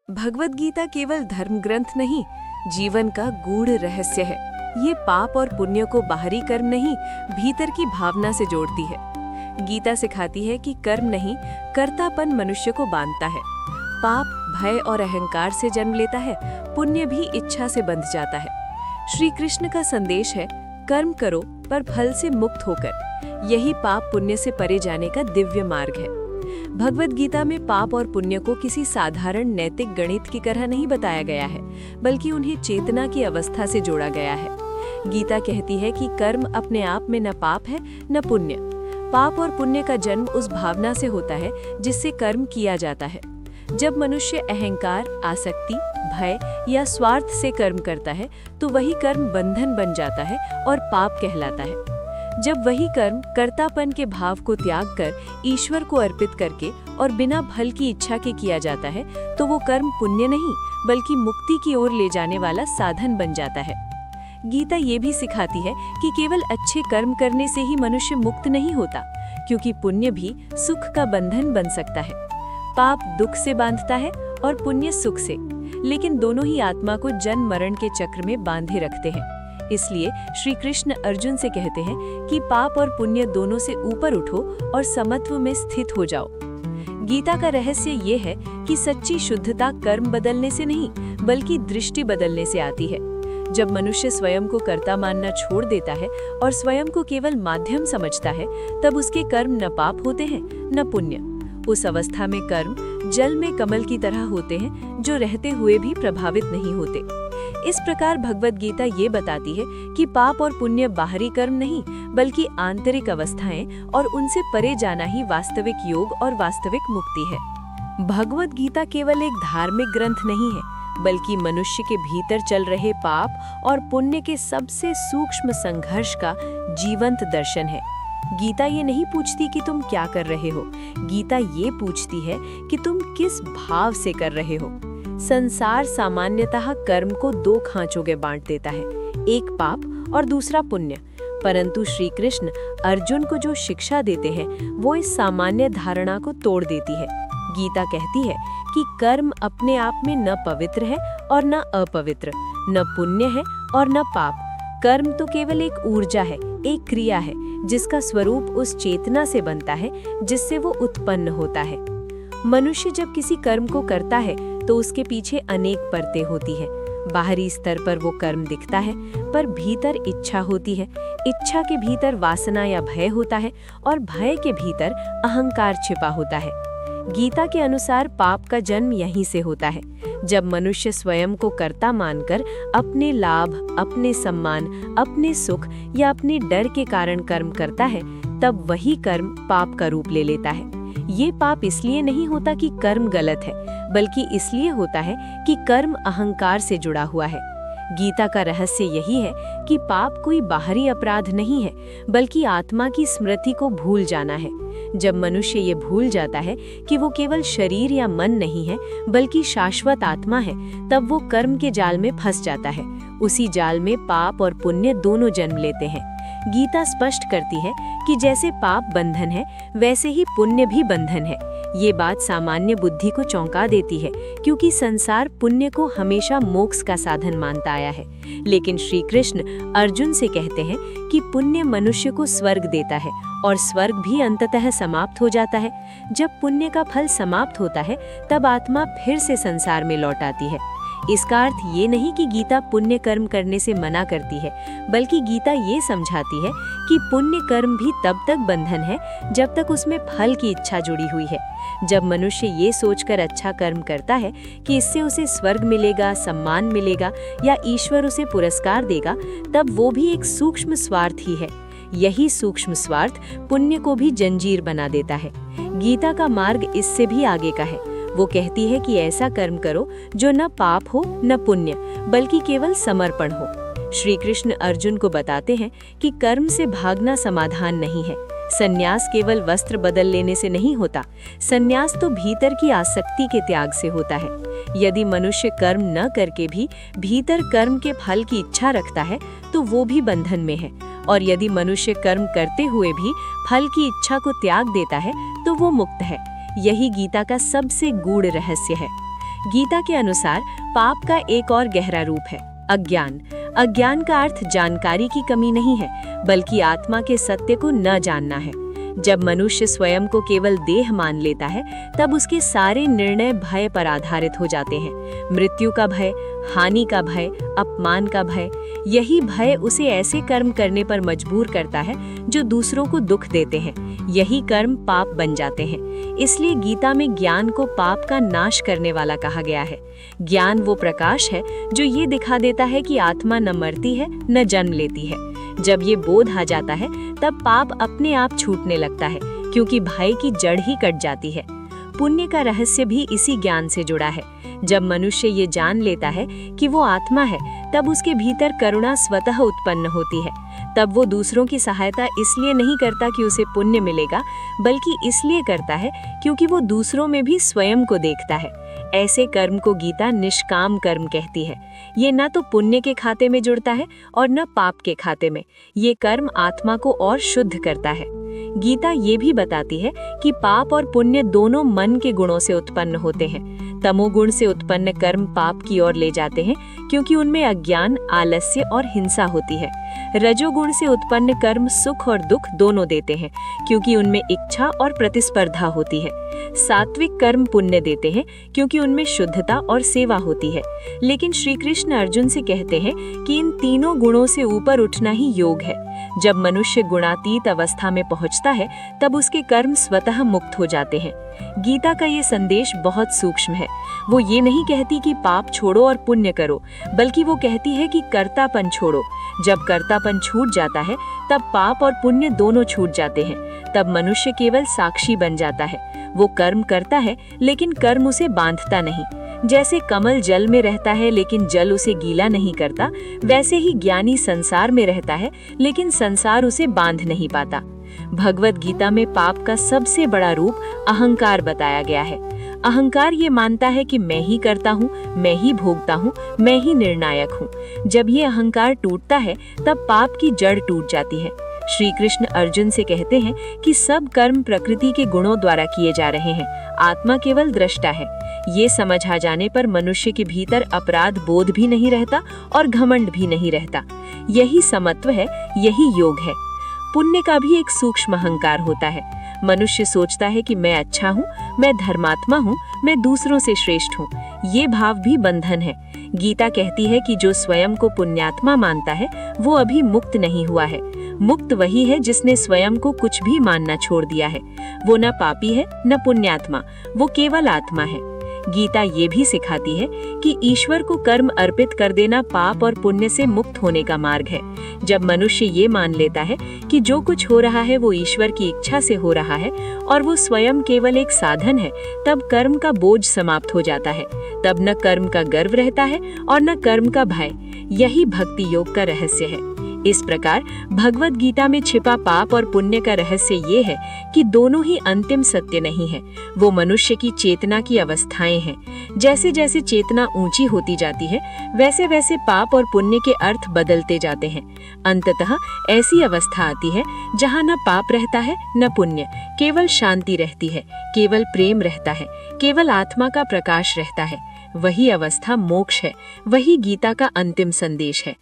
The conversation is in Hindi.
भगवत गीता केवल धर्म ग्रंथ नहीं, जीवन का गूढ़ रहस्य है। ये पाप और पुण्य को बाहरी कर्म नहीं, भीतर की भावना से जोड़ती है। गीता सिखाती है कि कर्म नहीं, कर्तापन मनुष्य को बांधता है। पाप भय और अहंकार से जन्म लेता है, पुण्य भी इच्छा से बंध जाता है। श्री कृष्ण का संदेश है, कर्म करो पर फल से मुक्त होकर। यही पाप पुण्य से परे जाने का दिव्य मार्ग है। भगवत गीता में पाप और पुण्य को किसी साधारण नैतिक गणित की तरह नहीं बताया गया है, बल्कि उन्हें चेतना की अवस्था से जोड़ा गया है। गीता कहती है कि कर्म अपने आप में न पाप है न पुण्य। पाप और पुण्य का जन्म उस भावना से होता है जिससे कर्म किया जाता है। जब मनुष्य अहंकार, आसक्ति, भय या स्वार्थ से कर्म करता है तो वही कर्म बंधन बन जाता है और पाप कहलाता है। जब वही कर्म कर्तापन के भाव को त्याग कर ईश्वर को अर्पित करके और बिना फल की इच्छा के किया जाता है तो वो कर्म पुण्य नहीं बल्कि मुक्ति की ओर ले जाने वाला साधन बन जाता है। गीता ये भी सिखाती है कि केवल अच्छे कर्म करने से ही मनुष्य मुक्त नहीं होता, क्योंकि पुण्य भी सुख का बंधन बन सकता है। पाप दुख से बांधता है और पुण्य सुख से, लेकिन दोनों ही आत्मा को जन्म मरण के चक्र में बांधे रखते हैं। इसलिए श्री कृष्ण अर्जुन से कहते हैं कि पाप और पुण्य दोनों से ऊपर उठो और समत्व में स्थित हो जाओ। गीता का रहस्य ये है कि सच्ची शुद्धता कर्म बदलने से नहीं बल्कि दृष्टि बदलने से आती है। जब मनुष्य स्वयं को कर्ता मानना छोड़ देता है और स्वयं को केवल माध्यम समझता है, तब उसके कर्म न पाप होते हैं न पुण्य। उस अवस्था में कर्म जल में कमल की तरह होते हैं, जो रहते हुए भी प्रभावित नहीं होते। इस प्रकार भगवत गीता ये बताती है कि पाप और पुण्य बाहरी कर्म नहीं बल्कि आंतरिक अवस्थाएं और उनसे परे जाना ही वास्तविक योग और वास्तविक मुक्ति है। भगवत गीता केवल एक धार्मिक ग्रंथ नहीं है, बल्कि मनुष्य के भीतर चल रहे पाप और पुण्य के सबसे सूक्ष्म संघर्ष का जीवंत दर्शन है। गीता ये नहीं पूछती कि तुम क्या कर रहे हो, गीता ये पूछती है कि तुम किस भाव से कर रहे हो। संसार सामान्यतः कर्म को दो खांचों में बांट देता है, एक पाप और दूसरा पुण्य। परंतु श्री कृष्ण अर्जुन को जो शिक्षा देते हैं वो इस सामान्य धारणा को तोड़ देती है। गीता कहती है कि कर्म अपने आप में न पवित्र है और न अपवित्र, न पुण्य है और न पाप। कर्म तो केवल एक ऊर्जा है, एक क्रिया है जिसका स्वरूप उस चेतना से बनता है जिससे वो उत्पन्न होता है। मनुष्य जब किसी कर्म को करता है तो उसके पीछे अनेक परतें होती है। बाहरी स्तर पर वो कर्म दिखता है, पर भीतर इच्छा होती है। इच्छा के भीतर वासना या भय होता है और भय के भीतर अहंकार छिपा होता है। गीता के अनुसार पाप का जन्म यहीं से होता है। जब मनुष्य स्वयं को कर्ता मानकर अपने लाभ, अपने सम्मान, अपने सुख या अपने डर के कारण कर्म करता है, तब वही कर्म पाप का रूप ले लेता है। ये पाप इसलिए नहीं होता कि कर्म गलत है, बल्कि इसलिए होता है कि कर्म अहंकार से जुड़ा हुआ है। गीता का रहस्य यही है कि पाप कोई बाहरी अपराध नहीं है, बल्कि आत्मा की स्मृति को भूल जाना है। जब मनुष्य ये भूल जाता है कि वो केवल शरीर या मन नहीं है, बल्कि शाश्वत आत्मा है, तब वो कर्म के जाल में फंस जाता है। उसी जाल में पाप और पुण्य दोनों जन्म लेते हैं। गीता स्पष्ट करती है कि जैसे पाप बंधन है, वैसे ही पुण्य भी बंधन है। ये बात सामान्य बुद्धि को चौंका देती है, क्योंकि संसार पुण्य को हमेशा मोक्ष का साधन मानता आया है। लेकिन श्री कृष्ण अर्जुन से कहते हैं कि पुण्य मनुष्य को स्वर्ग देता है और स्वर्ग भी अंततः समाप्त हो जाता है। जब पुण्य का फल समाप्त होता है, तब आत्मा फिर से संसार में लौट आती है। इसका अर्थ ये नहीं कि गीता पुण्य कर्म करने से मना करती है, बल्कि गीता ये समझाती है कि पुण्य कर्म भी तब तक बंधन है जब तक उसमें फल की इच्छा जुड़ी हुई है। जब मनुष्य ये सोचकर अच्छा कर्म करता है कि इससे उसे स्वर्ग मिलेगा, सम्मान मिलेगा या ईश्वर उसे पुरस्कार देगा, तब वो भी एक सूक्ष्म स्वार्थ ही है। यही सूक्ष्म स्वार्थ पुण्य को भी जंजीर बना देता है। गीता का मार्ग इससे भी आगे का है। वो कहती है कि ऐसा कर्म करो जो न पाप हो न पुण्य, बल्कि केवल समर्पण हो। श्री कृष्ण अर्जुन को बताते हैं कि कर्म से भागना समाधान नहीं है। संन्यास केवल वस्त्र बदल लेने से नहीं होता। संन्यास तो भीतर की आसक्ति के त्याग से होता है। यदि मनुष्य कर्म न करके भी भीतर कर्म के फल की इच्छा रखता है तो वो भी बंधन में है, और यदि मनुष्य कर्म करते हुए भी फल की इच्छा को त्याग देता है तो वो मुक्त है। यही गीता का सबसे गूढ़ रहस्य है। गीता के अनुसार पाप का एक और गहरा रूप है अज्ञान। अज्ञान का अर्थ जानकारी की कमी नहीं है, बल्कि आत्मा के सत्य को न जानना है। जब मनुष्य स्वयं को केवल देह मान लेता है, तब उसके सारे निर्णय भय पर आधारित हो जाते हैं। मृत्यु का भय, हानि का भय, अपमान का भय। यही भय उसे ऐसे कर्म करने पर मजबूर करता है जो दूसरों को दुख देते हैं। यही कर्म पाप बन जाते हैं। इसलिए गीता में ज्ञान को पाप का नाश करने वाला कहा गया है। ज्ञान वो प्रकाश है जो ये दिखा देता है कि आत्मा न मरती है न जन्म लेती है। जब ये बोध आ जाता है, तब पाप अपने आप छूटने लगता है, क्योंकि भय की जड़ ही कट जाती है। पुण्य का रहस्य भी इसी ज्ञान से जुड़ा है। जब मनुष्य ये जान लेता है कि वो आत्मा है, तब उसके भीतर करुणा स्वतः उत्पन्न होती है। तब वो दूसरों की सहायता इसलिए नहीं करता कि उसे पुण्य मिलेगा, बल्कि इसलिए करता है क्योंकि वो दूसरों में भी स्वयं को देखता है। ऐसे कर्म को गीता निष्काम कर्म कहती है। ये न तो पुण्य के खाते में जुड़ता है और न पाप के खाते में। ये कर्म आत्मा को और शुद्ध करता है। गीता ये भी बताती है कि पाप और पुण्य दोनों मन के गुणों से उत्पन्न होते हैं। तमोगुण से उत्पन्न कर्म पाप की ओर ले जाते हैं, क्योंकि उनमें अज्ञान, आलस्य और हिंसा होती है। रजोगुण से उत्पन्न कर्म सुख और दुख दोनों देते हैं, क्योंकि उनमें इच्छा और प्रतिस्पर्धा होती है। सात्विक कर्म पुण्य देते हैं, क्योंकि उनमें शुद्धता और सेवा होती है। लेकिन श्री कृष्ण अर्जुन से कहते हैं कि इन तीनों गुणों से ऊपर उठना ही योग है। जब मनुष्य गुणातीत अवस्था में पहुंचता है, तब उसके कर्म स्वतः मुक्त हो जाते हैं। गीता का ये संदेश बहुत सूक्ष्म है। वो ये नहीं कहती कि पाप छोड़ो और पुण्य करो, बल्कि वो कहती है कि कर्तापन छोड़ो। जब कर्तापन छूट जाता है, तब पाप और पुण्य दोनों छूट जाते हैं। तब मनुष्य केवल साक्षी बन जाता है। वो कर्म करता है, लेकिन कर्म उसे बांधता नहीं। जैसे कमल जल में रहता है, लेकिन जल उसे गीला नहीं करता, वैसे ही ज्ञानी संसार में रहता है, लेकिन संसार उसे बांध नहीं पाता। भगवत गीता में पाप का सबसे बड़ा रूप अहंकार बताया गया है। अहंकार ये मानता है कि मैं ही करता हूँ, मैं ही भोगता हूँ, मैं ही निर्णायक हूँ। जब ये अहंकार टूटता है, तब पाप की जड़ टूट जाती है। श्री कृष्ण अर्जुन से कहते हैं कि सब कर्म प्रकृति के गुणों द्वारा किए जा रहे हैं, आत्मा केवल दृष्टा है। ये समझ आ जाने पर मनुष्य के भीतर अपराध बोध भी नहीं रहता और घमंड भी नहीं रहता। यही समत्व है, यही योग है। पुण्य का भी एक सूक्ष्म अहंकार होता है। मनुष्य सोचता है कि मैं अच्छा हूँ, मैं धर्मात्मा हूँ, मैं दूसरों से श्रेष्ठ हूँ। ये भाव भी बंधन है। गीता कहती है कि जो स्वयं को पुण्यात्मा मानता है, वो अभी मुक्त नहीं हुआ है। मुक्त वही है जिसने स्वयं को कुछ भी मानना छोड़ दिया है। वो न पापी है न पुण्यात्मा, वो केवल आत्मा है। गीता ये भी सिखाती है कि ईश्वर को कर्म अर्पित कर देना पाप और पुण्य से मुक्त होने का मार्ग है। जब मनुष्य ये मान लेता है कि जो कुछ हो रहा है वो ईश्वर की इच्छा से हो रहा है और वो स्वयं केवल एक साधन है, तब कर्म का बोझ समाप्त हो जाता है। तब न कर्म का गर्व रहता है और न कर्म का भय। यही भक्ति योग का रहस्य है। इस प्रकार भगवत गीता में छिपा पाप और पुण्य का रहस्य ये है कि दोनों ही अंतिम सत्य नहीं है। वो मनुष्य की चेतना की अवस्थाएं हैं। जैसे जैसे चेतना ऊंची होती जाती है, वैसे वैसे पाप और पुण्य के अर्थ बदलते जाते हैं। अंततः ऐसी अवस्था आती है जहाँ न पाप रहता है न पुण्य, केवल शांति रहती है, केवल प्रेम रहता है, केवल आत्मा का प्रकाश रहता है। वही अवस्था मोक्ष है। वही गीता का अंतिम संदेश है।